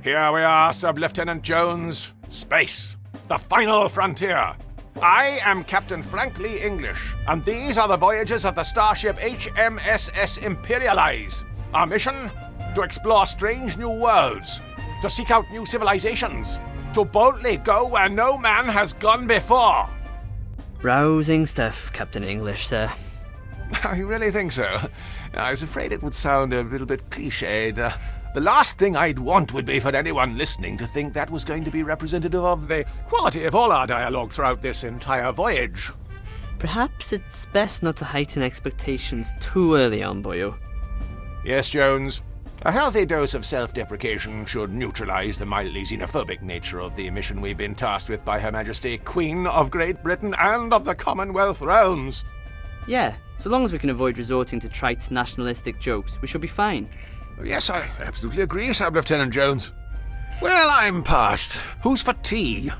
Here we are, Sub-Lieutenant Jones. Space, the final frontier. I am Captain Frank Lee English, and these are the voyages of the starship HMSS Imperialize. Our mission? To explore strange new worlds, to seek out new civilizations, to boldly go where no man has gone before. Rousing stuff, Captain English, sir. You really think so? I was afraid it would sound a little bit cliched. The last thing I'd want would be for anyone listening to think that was going to be representative of the quality of all our dialogue throughout this entire voyage. Perhaps it's best not to heighten expectations too early on, boyo. Yes, Jones. A healthy dose of self-deprecation should neutralize the mildly xenophobic nature of the mission we've been tasked with by Her Majesty, Queen of Great Britain and of the Commonwealth Realms. Yeah, so long as we can avoid resorting to trite nationalistic jokes, we should be fine. Yes, I absolutely agree, Sub-Lieutenant Jones. Well, I'm parched. Who's for tea?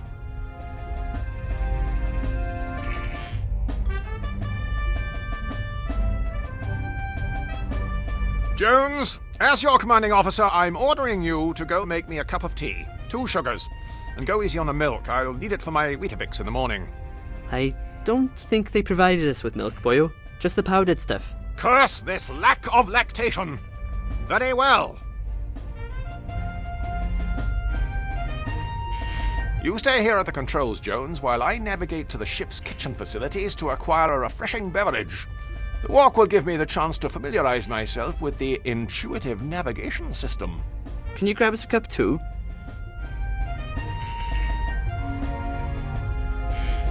Jones, as your commanding officer, I'm ordering you to go make me a cup of tea. 2 sugars. And go easy on the milk. I'll need it for my Weetabix in the morning. I don't think they provided us with milk, boyo. Just the powdered stuff. Curse this lack of lactation! Very well. You stay here at the controls, Jones, while I navigate to the ship's kitchen facilities to acquire a refreshing beverage. The walk will give me the chance to familiarize myself with the intuitive navigation system. Can you grab us a cup too?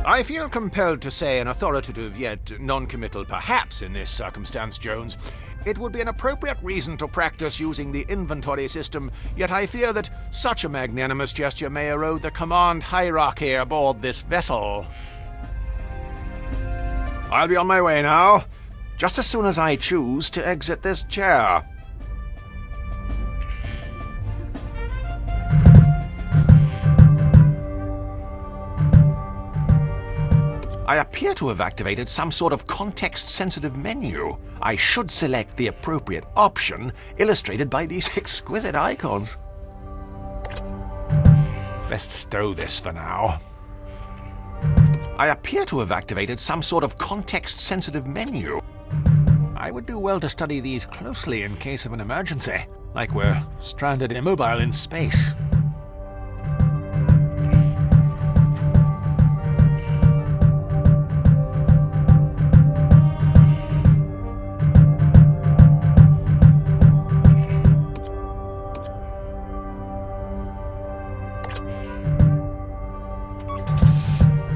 I feel compelled to say an authoritative yet non-committal perhaps in this circumstance, Jones. It would be an appropriate reason to practice using the inventory system, yet I fear that such a magnanimous gesture may erode the command hierarchy aboard this vessel. I'll be on my way now, just as soon as I choose to exit this chair. I appear to have activated some sort of context-sensitive menu. I should select the appropriate option, illustrated by these exquisite icons. Best stow this for now. I appear to have activated some sort of context-sensitive menu. I would do well to study these closely in case of an emergency, like we're stranded immobile in space.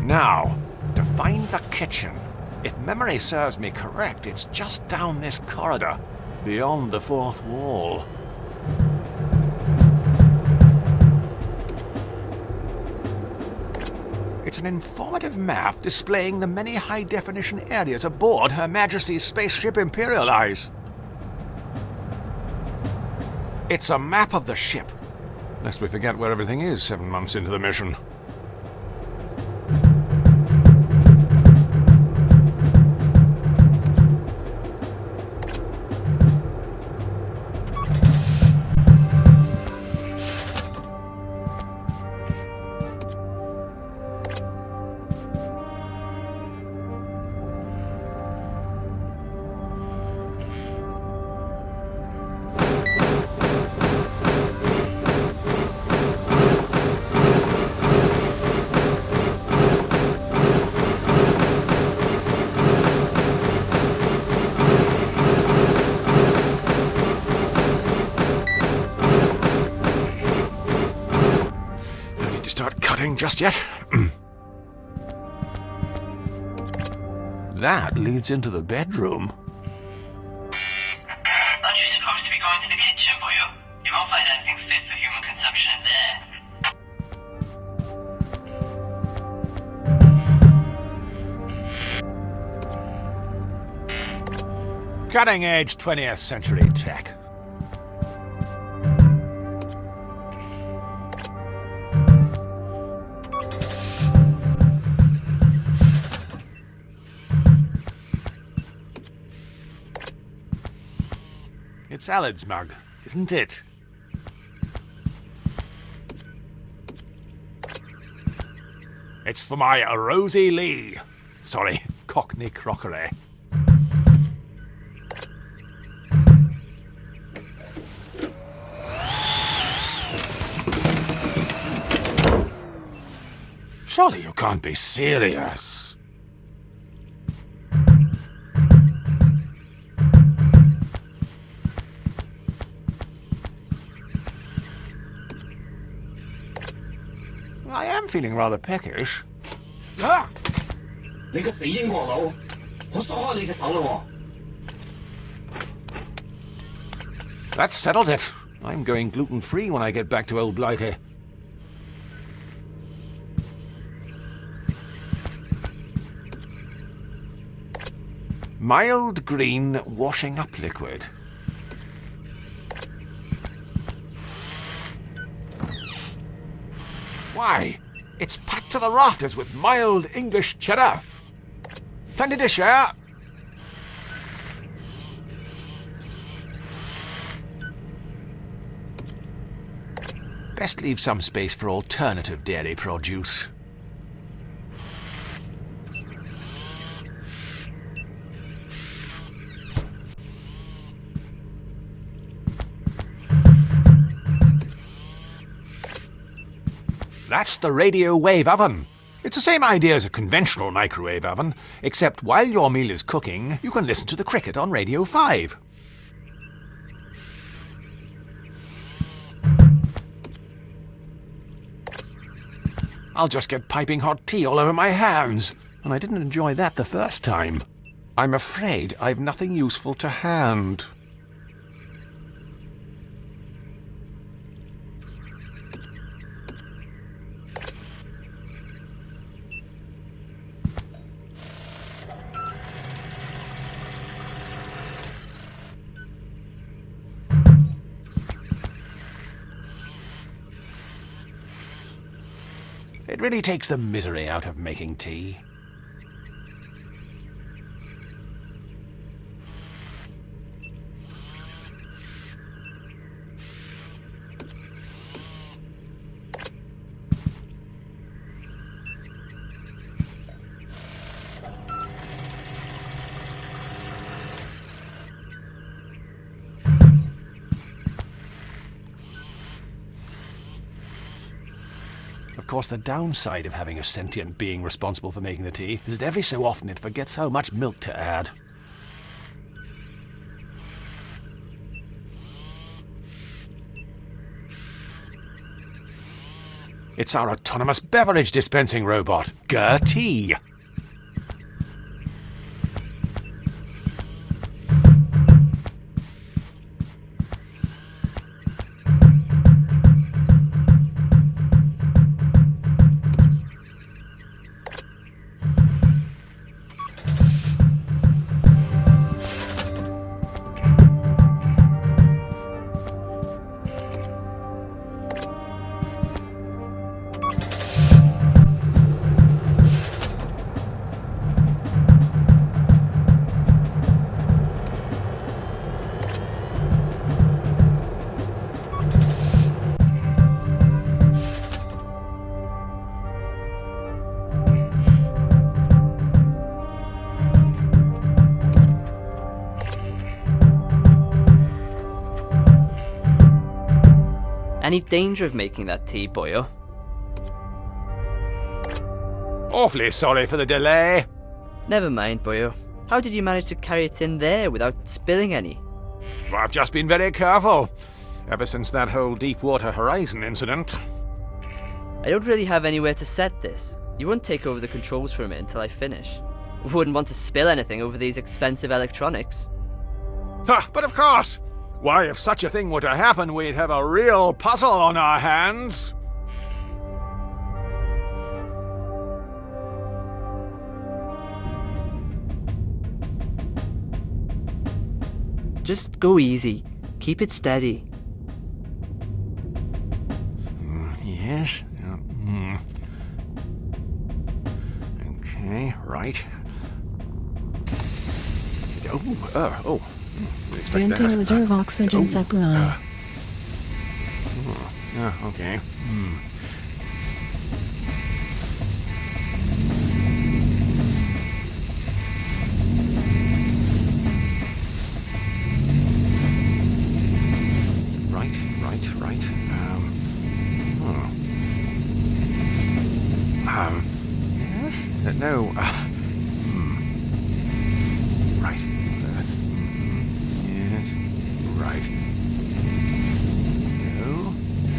Now, to find the kitchen. If memory serves me correct, it's just down this corridor, beyond the 4th wall. It's an informative map displaying the many high-definition areas aboard Her Majesty's spaceship Imperialize. It's a map of the ship, lest we forget where everything is 7 months into the mission. Just yet. That leads into the bedroom. Aren't you supposed to be going to the kitchen, boyo? You won't find anything fit for human consumption in there. Cutting-edge 20th century tech. It's Alad's mug, isn't it? It's for my Rosie Lee. Sorry, Cockney crockery. Surely you can't be serious. I am feeling rather peckish. 你個死英國佬，我鎖開你隻手咯 That settled it. I'm going gluten-free when I get back to Old Blighty. Mild green washing up liquid. Why, it's packed to the rafters with mild English cheddar. Plenty to share. Best leave some space for alternative dairy produce. That's the radio wave oven. It's the same idea as a conventional microwave oven, except while your meal is cooking, you can listen to the cricket on Radio 5. I'll just get piping hot tea all over my hands, and I didn't enjoy that the first time. I'm afraid I've nothing useful to hand. It really takes the misery out of making tea. Of course, the downside of having a sentient being responsible for making the tea is that every so often it forgets how much milk to add. It's our autonomous beverage dispensing robot, Gertie. Any danger of making that tea, boyo? Awfully sorry for the delay. Never mind, boyo. How did you manage to carry it in there without spilling any? I've just been very careful, ever since that whole Deepwater Horizon incident. I don't really have anywhere to set this. You won't take over the controls from it until I finish. Wouldn't want to spill anything over these expensive electronics. Ha, but of course! Why, if such a thing were to happen, we'd have a real puzzle on our hands. Just go easy. Keep it steady. Yes. Okay, right. Oh. Granting reserve oxygen supply. Okay. Yes? No. Right. That's, yes. Right. No.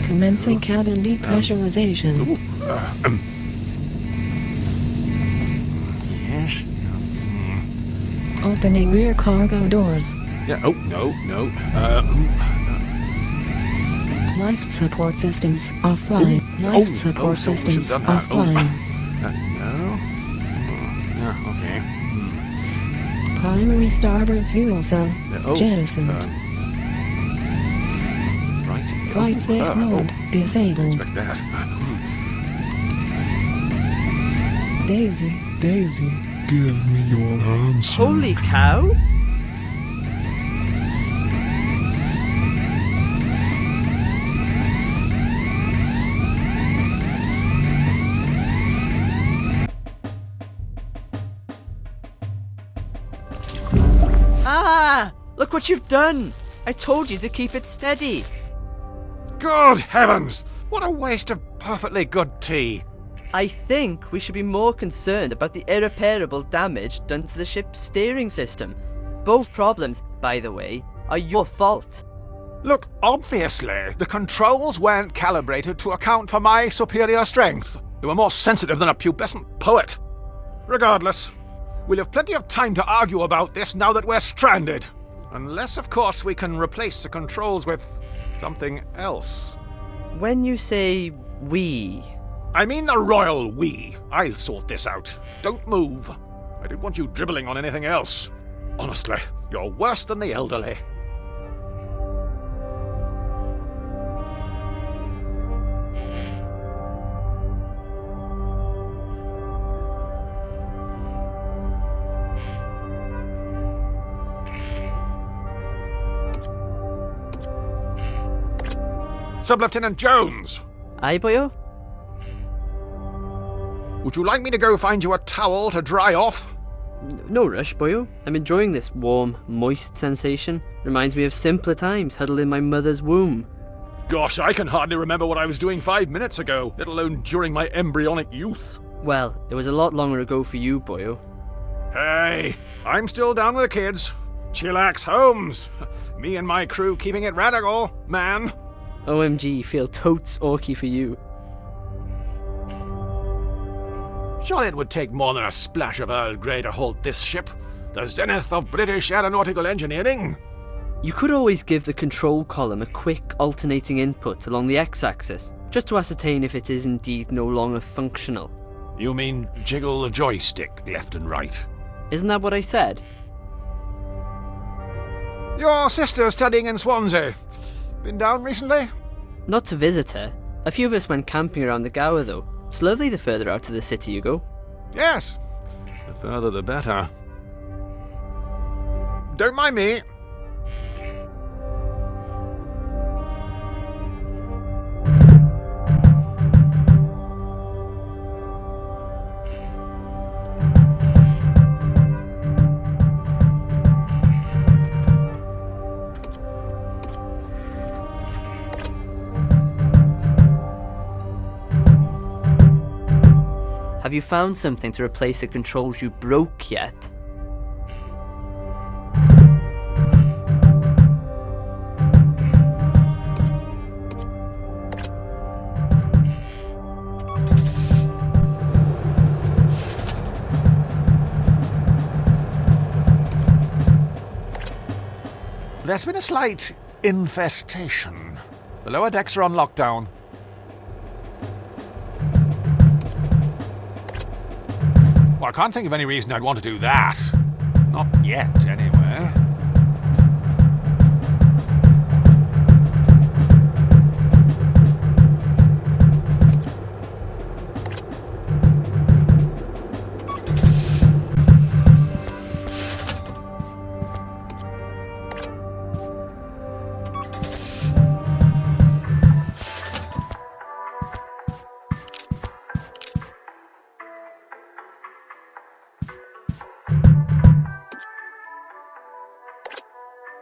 Commencing cabin depressurization. Yes. Opening rear cargo doors. Yeah. Oh, no. Life support systems offline. Life support so we should systems have done that. offline. No. Yeah, okay. Primary starboard fuel cell jettisoned. Right. Flight safe mode disabled. Expect that. Daisy. Give me your answer. Holy cow! Ah! Look what you've done! I told you to keep it steady. Good heavens! What a waste of perfectly good tea. I think we should be more concerned about the irreparable damage done to the ship's steering system. Both problems, by the way, are your fault. Look, obviously, the controls weren't calibrated to account for my superior strength. They were more sensitive than a pubescent poet. Regardless, we'll have plenty of time to argue about this now that we're stranded. Unless, of course, we can replace the controls with something else. When you say we... I mean the royal we. I'll sort this out. Don't move. I don't want you dribbling on anything else. Honestly, you're worse than the elderly. Sub-Lieutenant Jones! Aye, boyo? Would you like me to go find you a towel to dry off? No rush, boyo. I'm enjoying this warm, moist sensation. Reminds me of simpler times huddled in my mother's womb. Gosh, I can hardly remember what I was doing 5 minutes ago, let alone during my embryonic youth. Well, it was a lot longer ago for you, boyo. Hey, I'm still down with the kids. Chillax Holmes. Me and my crew keeping it radical, man. OMG, feel totes orky for you. Surely it would take more than a splash of Earl Grey to halt this ship. The zenith of British aeronautical engineering. You could always give the control column a quick alternating input along the x-axis, just to ascertain if it is indeed no longer functional. You mean jiggle the joystick left and right? Isn't that what I said? Your sister's studying in Swansea. Been down recently? Not to visit her. A few of us went camping around the Gower though. It's lovely the further out of the city you go. Yes. The further the better. Don't mind me. Have you found something to replace the controls you broke yet? There's been a slight infestation. The lower decks are on lockdown. Well, I can't think of any reason I'd want to do that. Not yet, anyway.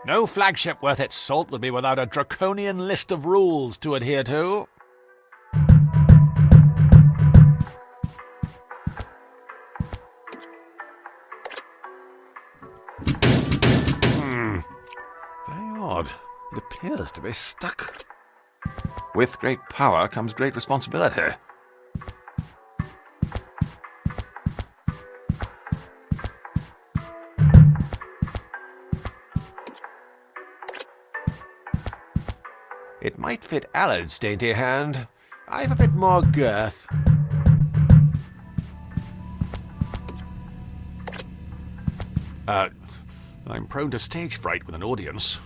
No flagship worth its salt would be without a draconian list of rules to adhere to. It appears to be stuck. With great power comes great responsibility. It might fit Allard's dainty hand. I've a bit more girth. I'm prone to stage fright with an audience.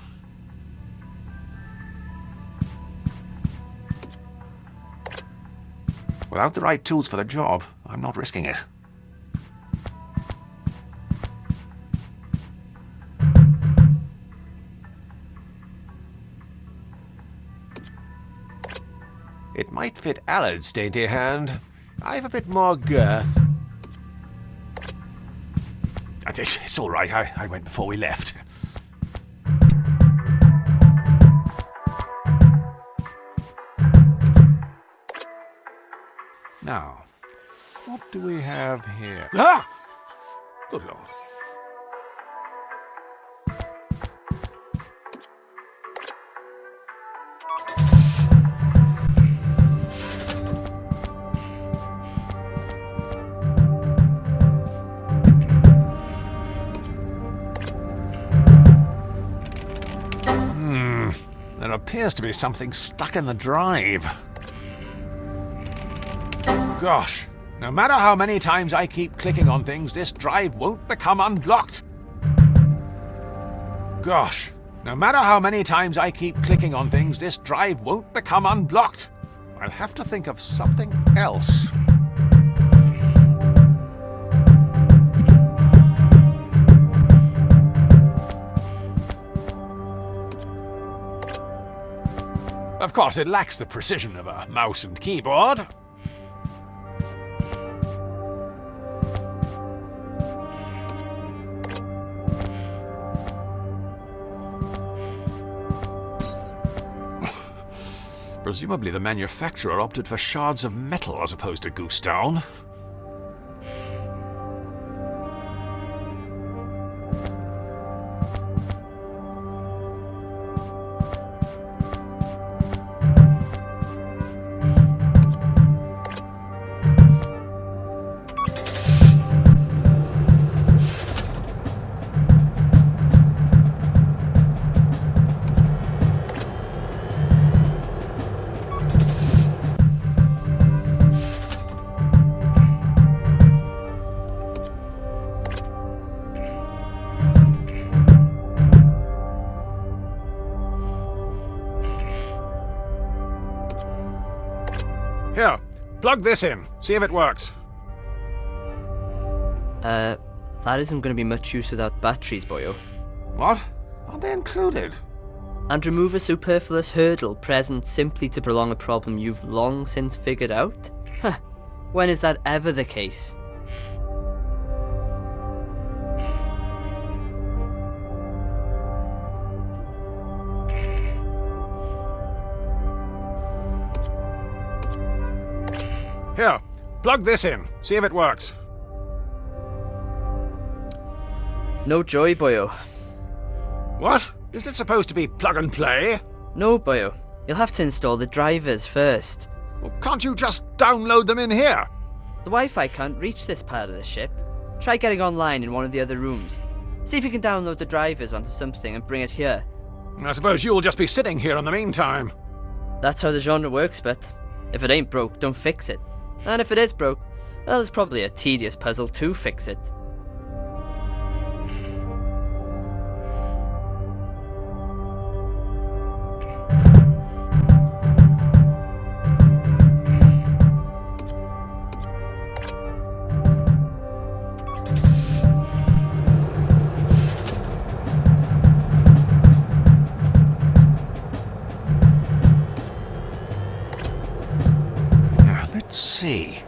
Without the right tools for the job, I'm not risking it. It might fit Allard's dainty hand. I've a bit more girth. It's all right. I went before we left. Now, what do we have here? Ah! Good Lord. There appears to be something stuck in the drive. Gosh, no matter how many times I keep clicking on things, this drive won't become unblocked. Gosh, no matter how many times I keep clicking on things, this drive won't become unblocked. I'll have to think of something else. Of course, it lacks the precision of a mouse and keyboard. Presumably the manufacturer opted for shards of metal as opposed to goose down. Here, plug this in. See if it works. That isn't going to be much use without batteries, boyo. What? Aren't they included? And remove a superfluous hurdle present simply to prolong a problem you've long since figured out? Huh. When is that ever the case? Here, plug this in. See if it works. No joy, boyo. What? Is it supposed to be plug and play? No, boyo. You'll have to install the drivers first. Well, can't you just download them in here? The Wi-Fi can't reach this part of the ship. Try getting online in one of the other rooms. See if you can download the drivers onto something and bring it here. I suppose you'll just be sitting here in the meantime. That's how the genre works, but if it ain't broke, don't fix it. And if it is broke, well, it's probably a tedious puzzle to fix it. Let's see.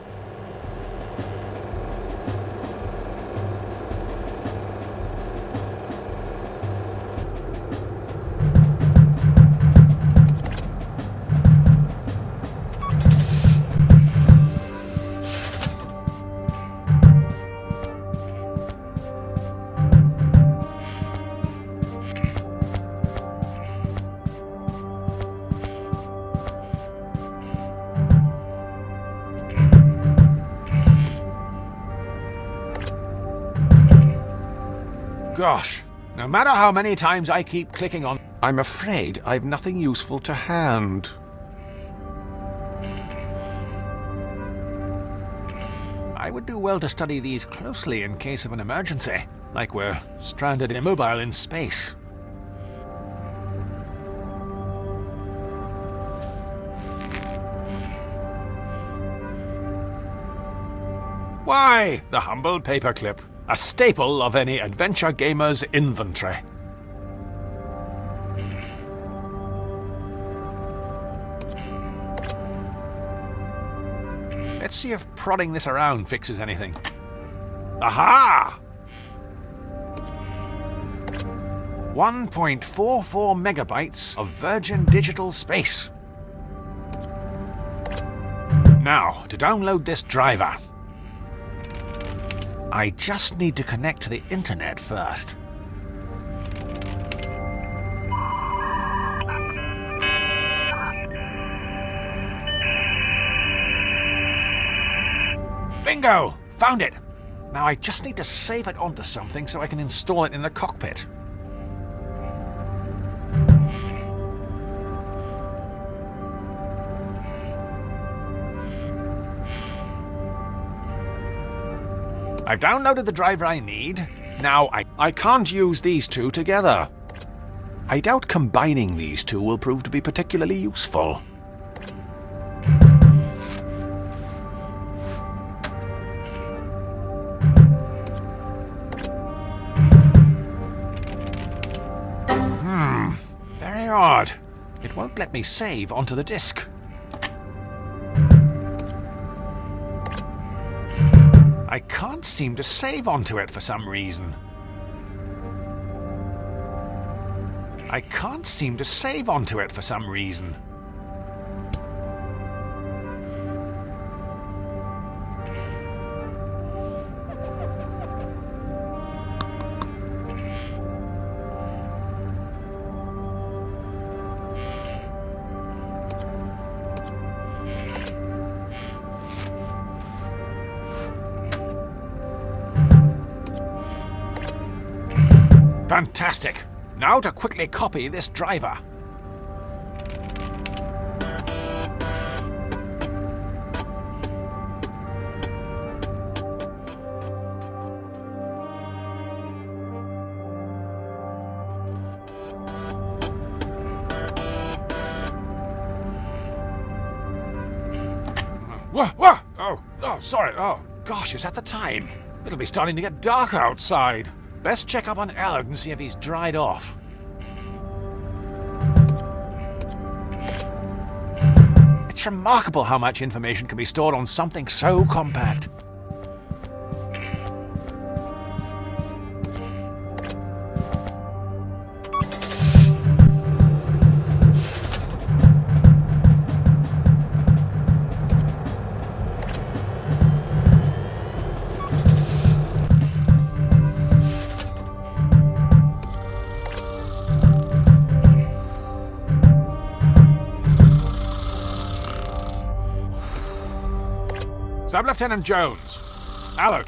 Gosh, no matter how many times I keep clicking on, I'm afraid I've nothing useful to hand. I would do well to study these closely in case of an emergency, like we're stranded immobile in space. Why, the humble paperclip, a staple of any adventure gamer's inventory. Let's see if prodding this around fixes anything. Aha! 1.44 megabytes of virgin digital space. Now, to download this driver. I just need to connect to the internet first. Bingo! Found it! Now I just need to save it onto something so I can install it in the cockpit. I've downloaded the driver I need. Now I can't use these two together. I doubt combining these two will prove to be particularly useful. Very odd. It won't let me save onto the disk. I can't seem to save onto it for some reason. I can't seem to save onto it for some reason. Fantastic! Now to quickly copy this driver. Whoa! Oh, sorry. Oh, gosh, is that the time? It'll be starting to get dark outside. Best check up on Allard and see if he's dried off. It's remarkable how much information can be stored on something so compact. Sub-Lieutenant Jones. Allard.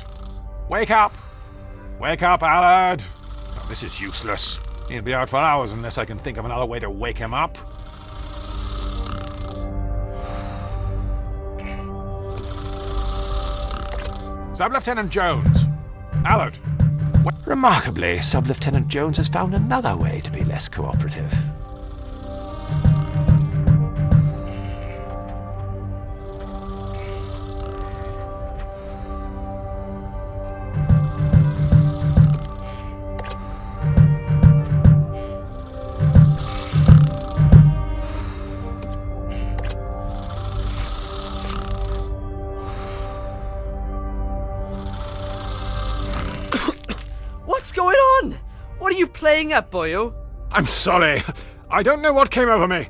Wake up. Wake up, Allard. Oh, this is useless. He'll be out for hours unless I can think of another way to wake him up. Sub-Lieutenant Jones. Allard. Remarkably, Sub-Lieutenant Jones has found another way to be less cooperative. What's going on? What are you playing at, boyo? I'm sorry. I don't know what came over me.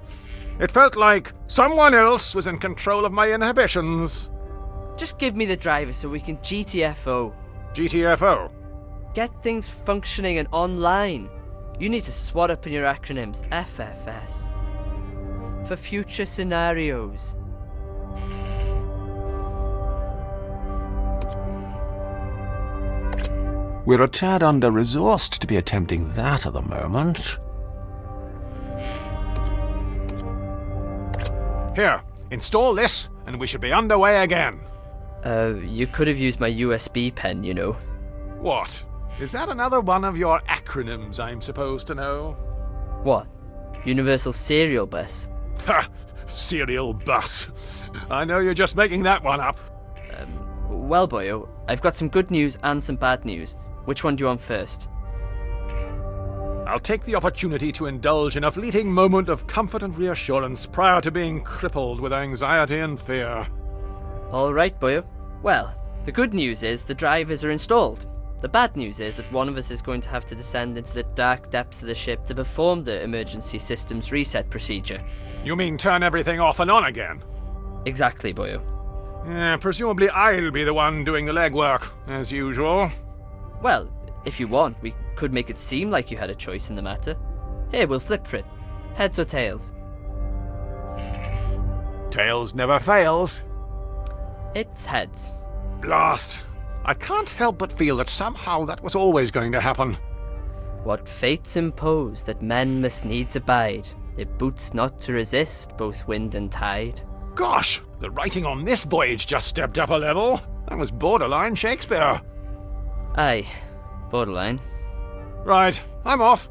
It felt like someone else was in control of my inhibitions. Just give me the driver so we can GTFO. GTFO? Get things functioning and online. You need to swat up in your acronyms, FFS. For future scenarios. We're a tad under-resourced to be attempting that at the moment. Here, install this, and we should be underway again. You could have used my USB pen, you know. What? Is that another one of your acronyms I'm supposed to know? What? Universal Serial Bus? Ha! Serial bus. I know you're just making that one up. Well, boyo, I've got some good news and some bad news. Which one do you want first? I'll take the opportunity to indulge in a fleeting moment of comfort and reassurance prior to being crippled with anxiety and fear. Alright, boyo. Well, the good news is the drivers are installed. The bad news is that one of us is going to have to descend into the dark depths of the ship to perform the emergency systems reset procedure. You mean turn everything off and on again? Exactly, boyo. Presumably I'll be the one doing the legwork, as usual. Well, if you want, we could make it seem like you had a choice in the matter. Here, we'll flip for it. Heads or tails? Tails never fails. It's heads. Blast! I can't help but feel that somehow that was always going to happen. What fates impose that men must needs abide, it boots not to resist both wind and tide. Gosh, the writing on this voyage just stepped up a level. That was borderline Shakespeare. Aye, borderline. Right, I'm off.